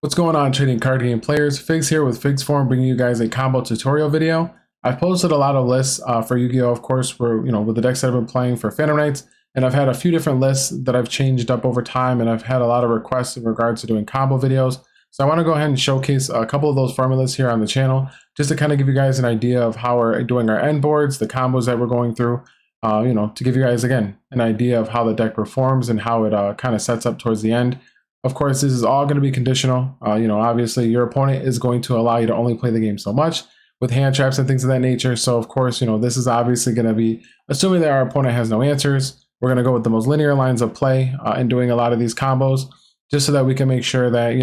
What's going on, trading card game players? Figs here with Figs Forum, bringing you guys a combo tutorial video. I've posted a lot of lists for Yu-Gi-Oh, of course, with the decks that I've been playing for Phantom Knights, and I've had a few different lists that I've changed up over time, and I've had a lot of requests in regards to doing combo videos. So I want to go ahead and showcase a couple of those formulas here on the channel, just to kind of give you guys an idea of how we're doing our end boards, the combos that we're going through, to give you guys, again, an idea of how the deck performs and how it kind of sets up towards the end. Of course, this is all going to be conditional. Obviously, your opponent is going to allow you to only play the game so much with hand traps and things of that nature. So, of course, this is obviously going to be assuming that our opponent has no answers. We're going to go with the most linear lines of play and doing a lot of these combos just so that we can make sure that,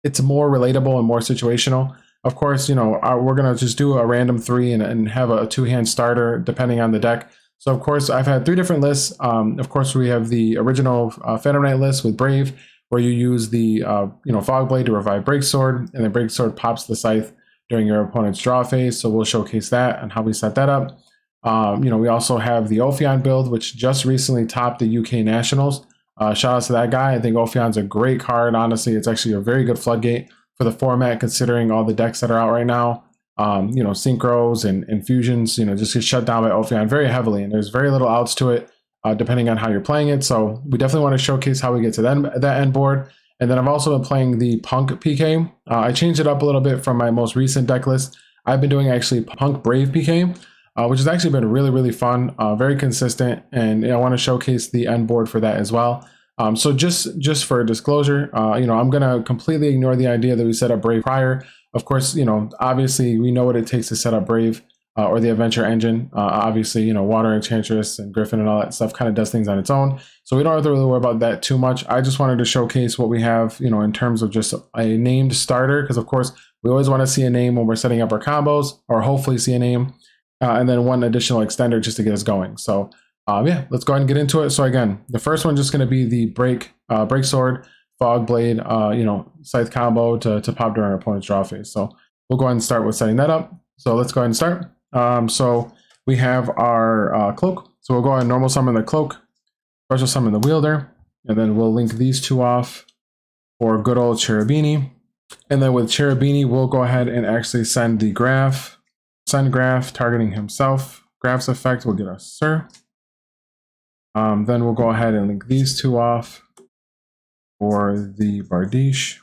it's more relatable and more situational. Of course, we're going to just do a random 3 and have a 2-hand starter depending on the deck. So, of course, I've had 3 different lists. Of course, we have the original Phantom Knight list with Brave, where you use the Fog Blade to revive Breaksword, and then Breaksword pops the Scythe during your opponent's draw phase. So we'll showcase that and how we set that up. We also have the Ophion build, which just recently topped the U.K. Nationals. Shout out to that guy. I think Ophion's a great card. Honestly, it's actually a very good floodgate for the format, considering all the decks that are out right now. Synchros and fusions, just get shut down by Ophion very heavily, and there's very little outs to it, depending on how you're playing it. So we definitely want to showcase how we get to that end board. And then I've also been playing the P.U.N.K PK. I changed it up a little bit from my most recent deck list. I've been doing actually P.U.N.K Brave PK, which has actually been really, really fun, very consistent, and I want to showcase the end board for that as well. So just for disclosure, I'm going to completely ignore the idea that we set up Brave prior. Of course, obviously we know what it takes to set up Brave or the Adventure engine. Obviously, Water Enchantress and Griffin and all that stuff kind of does things on its own. So we don't have to really worry about that too much. I just wanted to showcase what we have, in terms of just a named starter, because of course we always want to see a name when we're setting up our combos, or hopefully see a name, and then one additional extender just to get us going. So yeah, let's go ahead and get into it. So again, the first one just going to be the Breaksword, Fog Blade, Scythe combo to pop during our opponent's draw phase. So we'll go ahead and start with setting that up. So let's go ahead and start. So we have our cloak. So we'll go ahead and normal summon the cloak, special summon the wielder, and then we'll link these two off for good old Cherubini. And then with Cherubini, we'll go ahead and actually send the graph, targeting himself. Graph's effect will get us Sir. Then we'll go ahead and link these two off for the Bardiche.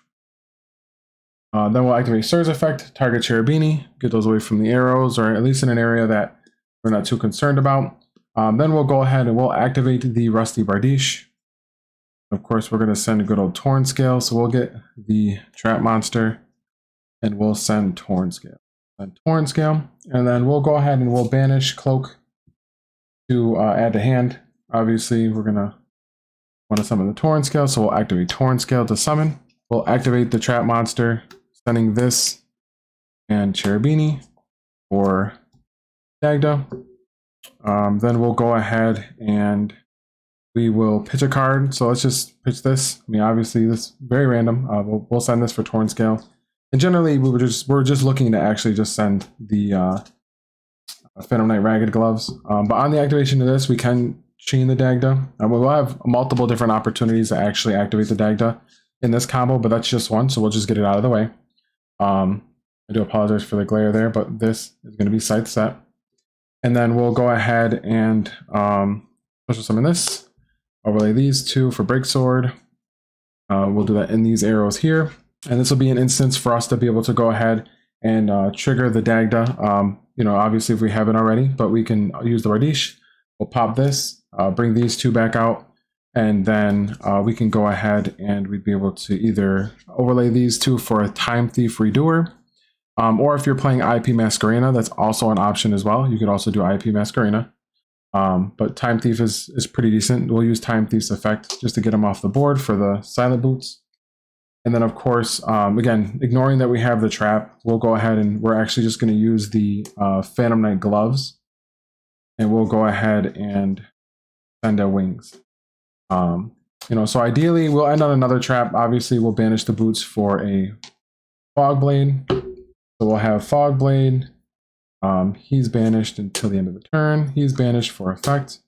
Then we'll activate Sir's effect, target Cherubini, get those away from the arrows, or at least in an area that we're not too concerned about. Then we'll go ahead and we'll activate the Rusty Bardiche. Of course, we're going to send a good old Torn Scale, so we'll get the Trap Monster, and we'll send Torn Scale. And then we'll go ahead and we'll banish Cloak to add to hand. Obviously, we're going to want to summon the Torn Scale, so we'll activate Torn Scale to summon. We'll activate the Trap Monster, sending this and Cherubini for Dagda. Then we'll go ahead and we will pitch a card. So let's just pitch this. I mean, obviously, this is very random. We'll send this for Torn Scale. And generally, we're just looking to actually just send the Phantom Knight Ragged Gloves. But on the activation of this, we can chain the Dagda. We'll have multiple different opportunities to actually activate the Dagda in this combo, but that's just one, so we'll just get it out of the way. I do apologize for the glare there, but this is going to be Scythe set. And then we'll go ahead and special summon this, overlay these two for Breaksword. We'll do that in these arrows here. And this will be an instance for us to be able to go ahead and trigger the Dagda. Obviously if we haven't already, but we can use the Bardiche. We'll pop this, bring these two back out, and then we can go ahead and we'd be able to either overlay these two for a Time Thief Redoer, or if you're playing IP Masquerena, that's also an option as well. You could also do IP Masquerena, but Time Thief is pretty decent. We'll use Time Thief's effect just to get them off the board for the Silent Boots. And then, of course, again, ignoring that we have the trap, we'll go ahead and we're actually just going to use the Phantom Knight Gloves, and we'll go ahead and send out Wings. So ideally we'll end on another trap. Obviously we'll banish the boots for a Fog Blade. So we'll have Fog Blade. He's banished until the end of the turn. He's banished for effect.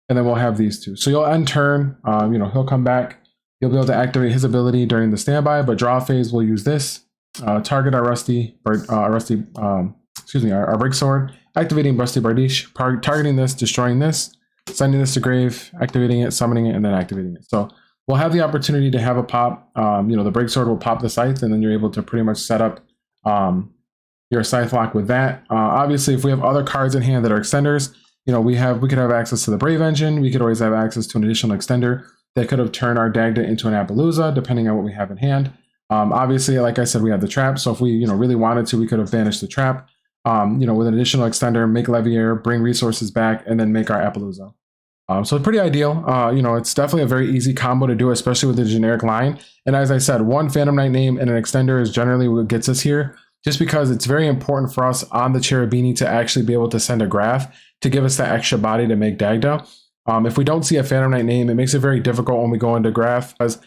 And then we'll have these two. So you'll end turn, he'll come back. You'll be able to activate his ability during the standby, but draw phase we'll use this. Target our our break sword, activating Rusty Bardiche, targeting this, destroying this, sending this to grave, activating it, summoning it, and then activating it. So we'll have the opportunity to have a pop. The break sword will pop the scythe, and then you're able to pretty much set up your scythe lock with that. Obviously, if we have other cards in hand that are extenders, we could have access to the Brave Engine. We could always have access to an additional extender that could have turned our Dagda into an Appaloosa, depending on what we have in hand. Obviously, like I said, we have the trap. So if we really wanted to, we could have banished the trap. With an additional extender, make Levier, bring resources back, and then make our Appaloosa. So it's pretty ideal. It's definitely a very easy combo to do, especially with the generic line. And as I said, one Phantom Knight name and an extender is generally what gets us here, just because it's very important for us on the Cherubini to actually be able to send a Graph to give us that extra body to make Dagda. If we don't see a Phantom Knight name, it makes it very difficult when we go into Graph, because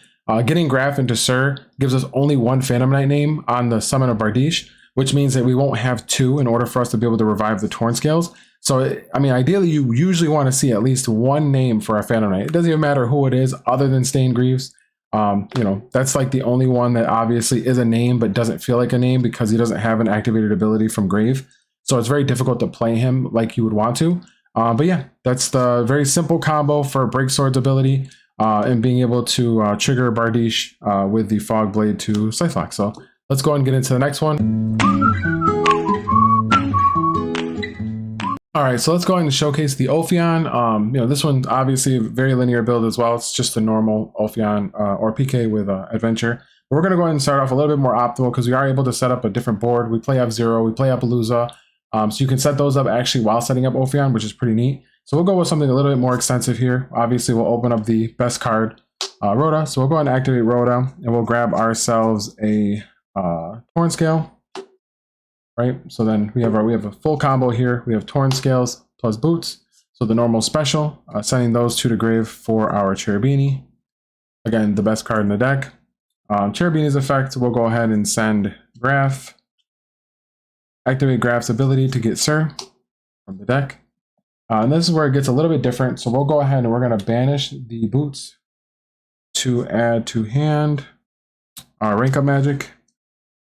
getting Graph into Sir gives us only one Phantom Knight name on the summon of Bardiche, which means that we won't have two in order for us to be able to revive the Torn Scales. So, ideally, you usually want to see at least one name for a Phantom Knight. It doesn't even matter who it is, other than Stained Greaves. That's like the only one that obviously is a name, but doesn't feel like a name because he doesn't have an activated ability from Grave. So it's very difficult to play him like you would want to. But yeah, that's the very simple combo for Break Sword's ability and being able to trigger Bardiche with the Fog Blade to Scythe Lock. So let's go ahead and get into the next one. All right, so let's go ahead and showcase the Ophion. This one's obviously a very linear build as well. It's just a normal Ophion or PK with Adventure. But we're going to go ahead and start off a little bit more optimal because we are able to set up a different board. We play F0, we play Appaloosa. So you can set those up actually while setting up Ophion, which is pretty neat. So we'll go with something a little bit more extensive here. Obviously, we'll open up the best card, Rhoda. So we'll go ahead and activate Rhoda, and we'll grab ourselves a Torn Scale. Right, so then we have a full combo here. We have Torn Scales plus Boots. So the normal special, sending those two to grave for our Cherubini. Again, the best card in the deck. Cherubini's effect, we'll go ahead and send Graph. Activate Graph's ability to get Sir from the deck. And this is where it gets a little bit different. So we'll go ahead and we're going to banish the Boots to add to hand rank up magic.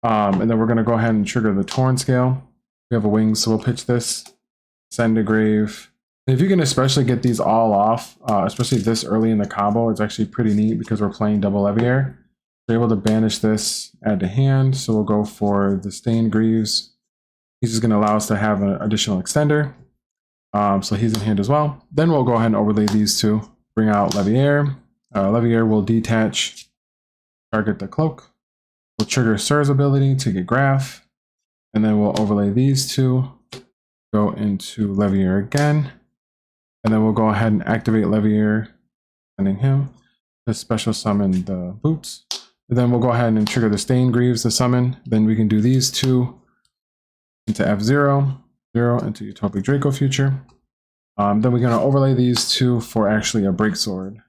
And then we're going to go ahead and trigger the Torn Scale. We have a wing, so we'll pitch this, send to grave. And if you can especially get these all off, especially this early in the combo, it's actually pretty neat because we're playing double Levier. We're able to banish this, add to hand. So we'll go for the Stained Greaves. He's just going to allow us to have an additional extender. So he's in hand as well. Then we'll go ahead and overlay these two. Bring out Levier. Levier will detach, target the cloak. We'll trigger Sir's ability to get Graph, and then we'll overlay these two, go into Levier again, and then we'll go ahead and activate Levier, sending him to special summon the Boots. And then we'll go ahead and trigger the Stained Greaves to summon. Then we can do these two into F0, 0 into Utopic Draco Future. Then we're going to overlay these two for actually a Break Sword.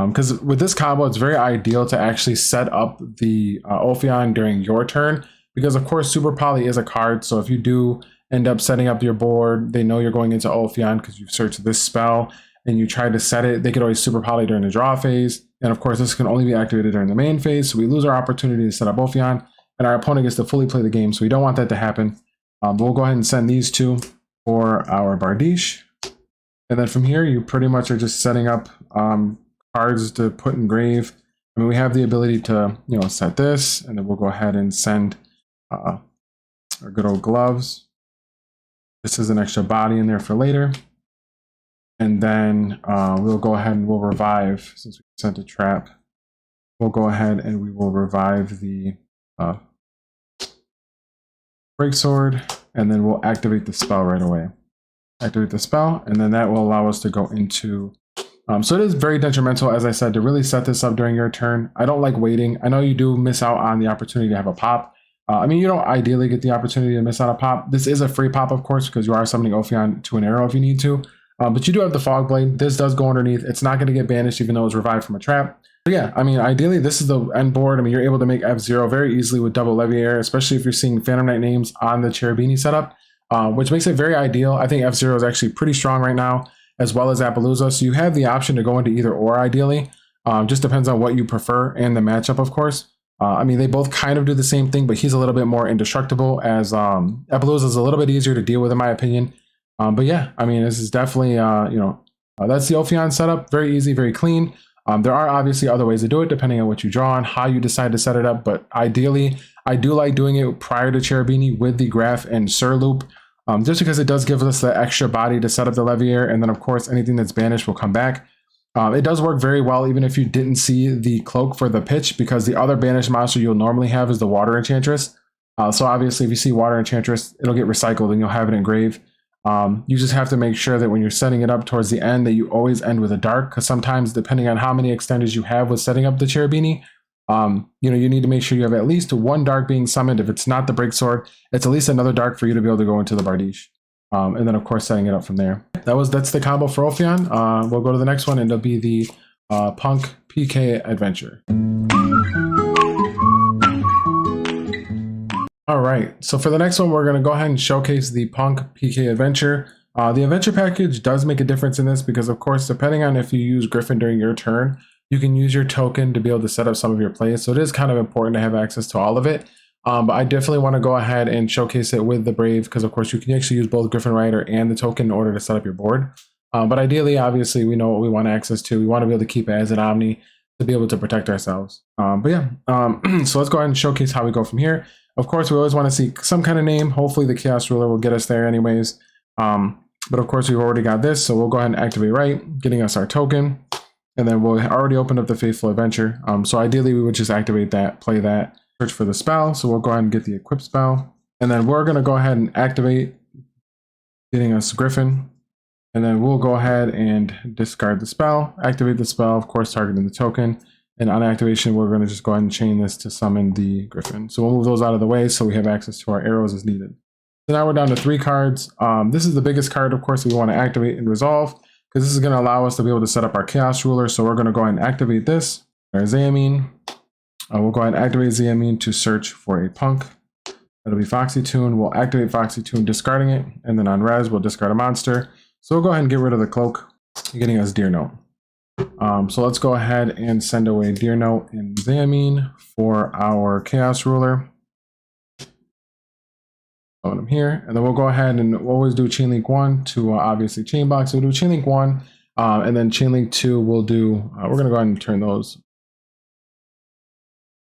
Because with this combo, it's very ideal to actually set up the Ophion during your turn, because of course Super Poly is a card, so if you do end up setting up your board, they know you're going into Ophion because you've searched this spell and you try to set it, they could always Super Poly during the draw phase, and of course this can only be activated during the main phase, so we lose our opportunity to set up Ophion, and our opponent gets to fully play the game, so we don't want that to happen. But we'll go ahead and send these two for our Bardiche, and then from here you pretty much are just setting up cards to put in grave. We have the ability to, set this, and then we'll go ahead and send our good old gloves. This is an extra body in there for later. And then we'll go ahead and we'll revive, since we sent a trap. We'll go ahead and we will revive the Break Sword, and then we'll activate the spell right away. Activate the spell, and then that will allow us to go into so it is very detrimental, as I said, to really set this up during your turn. I don't like waiting. I know you do miss out on the opportunity to have a pop. You don't ideally get the opportunity to miss out a pop. This is a free pop, of course, because you are summoning Ophion to an arrow if you need to. But you do have the Fog Blade. This does go underneath. It's not going to get banished, even though it's revived from a trap. But yeah, ideally, this is the end board. You're able to make F0 very easily with double Levier, especially if you're seeing Phantom Knight names on the Cherubini setup, which makes it very ideal. I think F0 is actually pretty strong right now, as well as Appaloosa. So you have the option to go into either or ideally. Just depends on what you prefer and the matchup, of course. I mean, they both kind of do the same thing, but he's a little bit more indestructible, as Epiluz is a little bit easier to deal with, in my opinion. But yeah, I mean, this is definitely, that's the Ophion setup. Very easy, very clean. There are obviously other ways to do it, depending on what you draw on, how you decide to set it up. But ideally, I do like doing it prior to Cherubini with the Graph and Sur loop, just because it does give us the extra body to set up the Levier. And then, of course, anything that's banished will come back. It does work very well, even if you didn't see the cloak for the pitch, because the other banished monster you'll normally have is the Water Enchantress. So obviously, if you see Water Enchantress, it'll get recycled and you'll have it in grave. You just have to make sure that when you're setting it up towards the end, that you always end with a dark, because sometimes, depending on how many extenders you have with setting up the Cherubini, you need to make sure you have at least one dark being summoned. If it's not the Break Sword, it's at least another dark for you to be able to go into the Bardiche. And then, of course, setting it up from there. That's the combo for Ophion. We'll go to the next one, and it'll be the P.U.N.K Adventure. All right, so for the next one, we're going to go ahead and showcase the P.U.N.K Adventure. The Adventure package does make a difference in this because, of course, depending on if you use Griffin during your turn, you can use your token to be able to set up some of your plays. So it is kind of important to have access to all of it. But I definitely want to go ahead and showcase it with the Brave because, of course, you can actually use both Griffin Rider and the token in order to set up your board. But ideally, obviously, we know what we want access to. We want to be able to keep it as an Omni to be able to protect ourselves. But yeah, so let's go ahead and showcase how we go from here. Of course, we always want to see some kind of name. Hopefully, the Chaos Ruler will get us there anyways. But of course, we've already got this, so we'll go ahead and activate right, getting us our token. And then we'll already open up the Faithful Adventure. So ideally, we would just activate that, play that, search for the spell. So we'll go ahead and get the equip spell. And then we're going to go ahead and activate, getting us Griffin. And then we'll go ahead and discard the spell, activate the spell, of course, targeting the token. And on activation, we're going to just go ahead and chain this to summon the Griffin. So we'll move those out of the way so we have access to our arrows as needed. So now we're down to 3 cards. This is the biggest card, of course, we want to activate and resolve, because this is going to allow us to be able to set up our Chaos Ruler. So we're going to go ahead and activate this, our Xayamine. We'll go ahead and activate Xayamine to search for a P.U.N.K. That'll be Foxy Tune. We'll activate Foxy Tune, discarding it. And then on res, we'll discard a monster. So we'll go ahead and get rid of the cloak, getting us Deer Note. So let's go ahead and send away Deer Note and Xayamine for our Chaos Ruler. Put them here, and then we'll go ahead and we'll always do Chain Link 1 to obviously Chain Box. So we'll do Chain Link 1, and then Chain Link 2 we'll do, we're going to go ahead and turn those.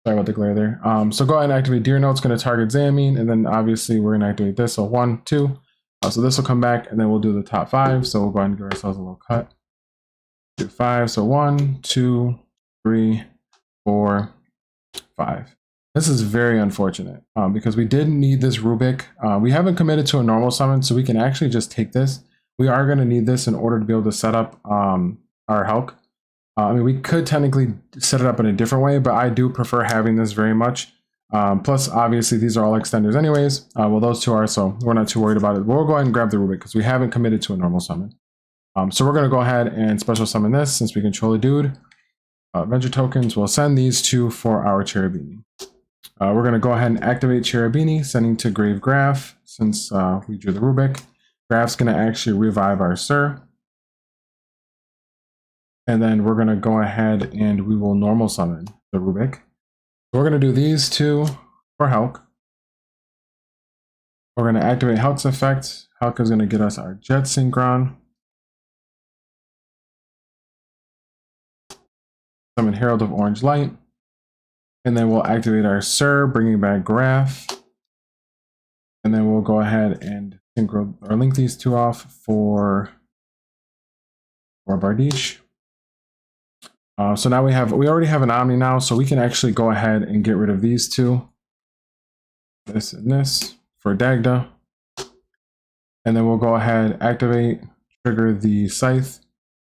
Sorry about the glare there. So go ahead and activate Deer Note. It's going to target Xayamine, and then obviously we're going to activate this. So 1, 2. So this will come back, and then we'll do the top 5. So we'll go ahead and give ourselves a little cut. Do 5. So 1, 2, 3, 4, 5. This is very unfortunate because we didn't need this Rubik. We haven't committed to a normal summon, so we can actually just take this. We are going to need this in order to be able to set up our Halq. I mean, we could technically set it up in a different way, but I do prefer having this very much. Plus, obviously, these are all extenders anyways. Well, those 2 are, so we're not too worried about it. We'll go ahead and grab the Rubik because we haven't committed to a normal summon. So we're going to go ahead and special summon this since we control a dude. Adventure tokens, we'll send these 2 for our Cherubini. We're going to go ahead and activate Cherubini, sending to Grave Graph since we drew the Rubik. Graph's going to actually revive our Sur. And then we're going to go ahead and we will normal summon the Rubik. So we're going to do these 2 for Halq. We're going to activate Halq's effect. Halq is going to get us our Jet Synchron. Summon Herald of Orange Light. And then we'll activate our Sur, bringing back Graph. And then we'll go ahead and synchro or link these 2 off for Bardiche. So now we already have an Omni now, so we can actually go ahead and get rid of these 2. This and this for Dagda. And then we'll go ahead, activate, trigger the Scythe.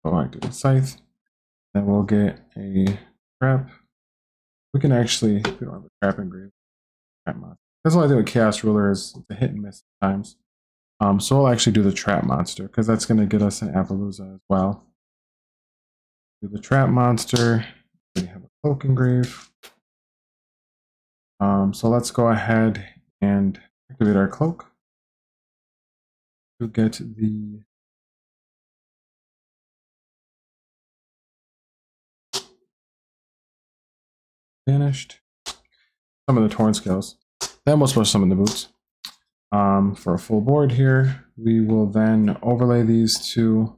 We'll activate Scythe. Then we'll get a trap. We can actually, we don't have a trap engraved. That's the only thing with Chaos Ruler is it's a hit and miss at times. So we'll actually do the trap monster because that's going to get us an Appaloosa as well. Do the trap monster. We have a cloak engrave. So let's go ahead and activate our cloak to get the banished. Some of the torn skills. Then we'll switch some of the boots. For a full board here, we will then overlay these two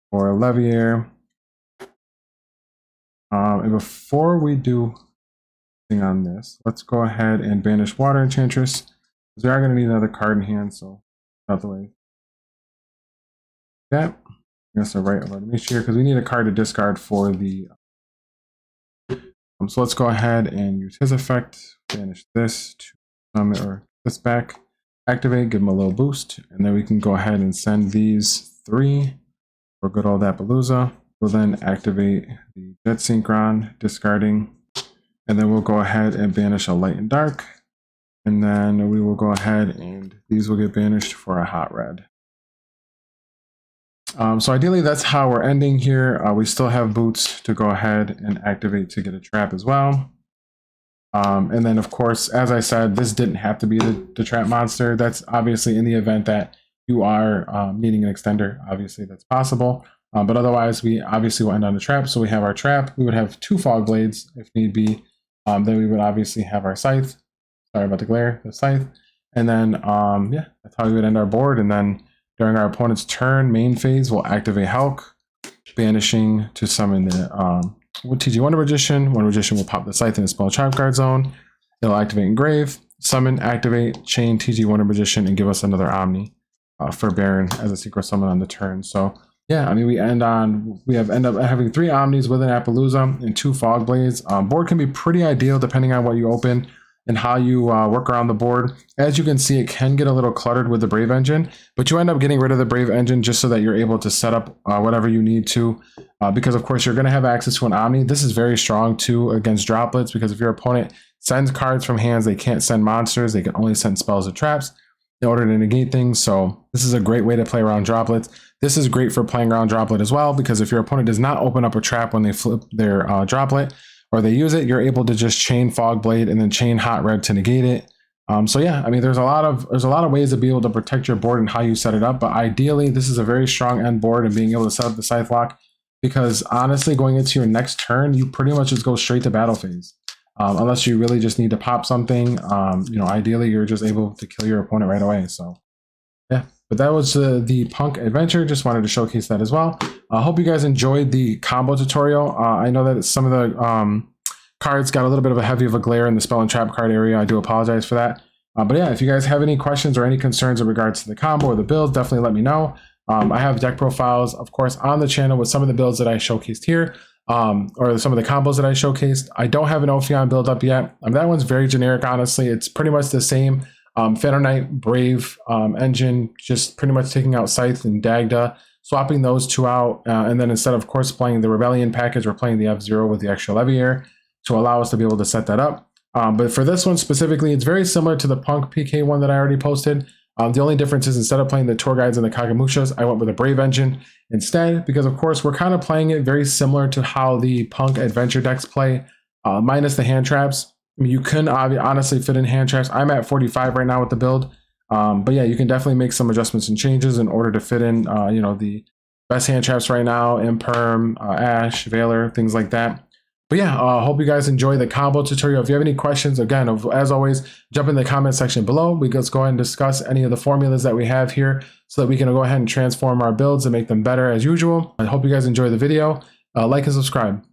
for Levier. And before we do anything on this, let's go ahead and banish Water Enchantress, because we are going to need another card in hand, so out the way. Yeah, that's the right of Bardiche here, because we need a card to discard for the. So let's go ahead and use his effect, banish this to summon or this back, activate, give him a little boost, and then we can go ahead and send these 3 for good old Appaloosa. We'll then activate the Jet Synchron, discarding, and then we'll go ahead and banish a Light and Dark, and then we will go ahead and these will get banished for a hot red. So ideally that's how we're ending here. We still have boots to go ahead and activate to get a trap as well. And then of course, as I said, this didn't have to be the trap monster. That's obviously in the event that you are needing an extender, obviously that's possible. But otherwise we obviously will end on the trap. So we have our trap, we would have 2 fog blades if need be. Then we would obviously have our scythe. Sorry about the glare, the scythe. And then yeah, that's how we would end our board. And then during our opponent's turn, main phase, we'll activate Halq, banishing to summon the TG Wonder Magician. Wonder Magician will pop the Scythe in the spell trap card zone. It'll activate Engrave, summon, activate, chain TG Wonder Magician, and give us another Omni for Baron as a secret summon on the turn. So yeah, I mean, we end up having 3 Omnis with an Appaloosa and 2 Fog Blades. Board can be pretty ideal depending on what you open and how you work around the board. As you can see, it can get a little cluttered with the Brave Engine, but you end up getting rid of the Brave Engine just so that you're able to set up whatever you need to, because of course you're going to have access to an Omni. This is very strong too against droplets, because if your opponent sends cards from hands, they can't send monsters, they can only send spells or traps in order to negate things. So this is a great way to play around droplets. This is great for playing around droplet as well, because if your opponent does not open up a trap when they flip their droplet, or they use it, you're able to just chain Fog Blade and then chain Hot Red to negate it. So yeah, I mean, there's a lot of ways to be able to protect your board and how you set it up. But ideally, this is a very strong end board and being able to set up the Scythe Lock, because honestly, going into your next turn, you pretty much just go straight to battle phase. Unless you really just need to pop something, you know, ideally you're just able to kill your opponent right away. So yeah, but that was the P.U.N.K Adventure. Just wanted to showcase that as well. I hope you guys enjoyed the combo tutorial. I know that some of the cards got a little bit of a heavy of a glare in the spell and trap card area. I do apologize for that. But yeah, if you guys have any questions or any concerns in regards to the combo or the build, definitely let me know. I have deck profiles, of course, on the channel with some of the builds that I showcased here, or some of the combos that I showcased. I don't have an Ophion build up yet. That one's very generic, honestly. It's pretty much the same Phantom Knight, Brave engine, just pretty much taking out Scythe and Dagda, swapping those 2 out, and then instead of course playing the Rebellion package, we're playing the F-Zero with the extra Levier to allow us to be able to set that up. But for this one specifically, it's very similar to the P.U.N.K PK one that I already posted. The only difference is instead of playing the Tour Guides and the Kagamushas, I went with a Brave engine instead, because of course we're kind of playing it very similar to how the P.U.N.K Adventure decks play, minus the hand traps. I mean, you can honestly fit in hand traps. I'm at 45 right now with the build. But yeah, you can definitely make some adjustments and changes in order to fit in, you know, the best hand traps right now, Imperm, Ash, Veiler, things like that. But yeah, hope you guys enjoy the combo tutorial. If you have any questions, again, as always, jump in the comment section below. Let's go ahead and discuss any of the formulas that we have here so that we can go ahead and transform our builds and make them better as usual. I hope you guys enjoy the video. Like and subscribe.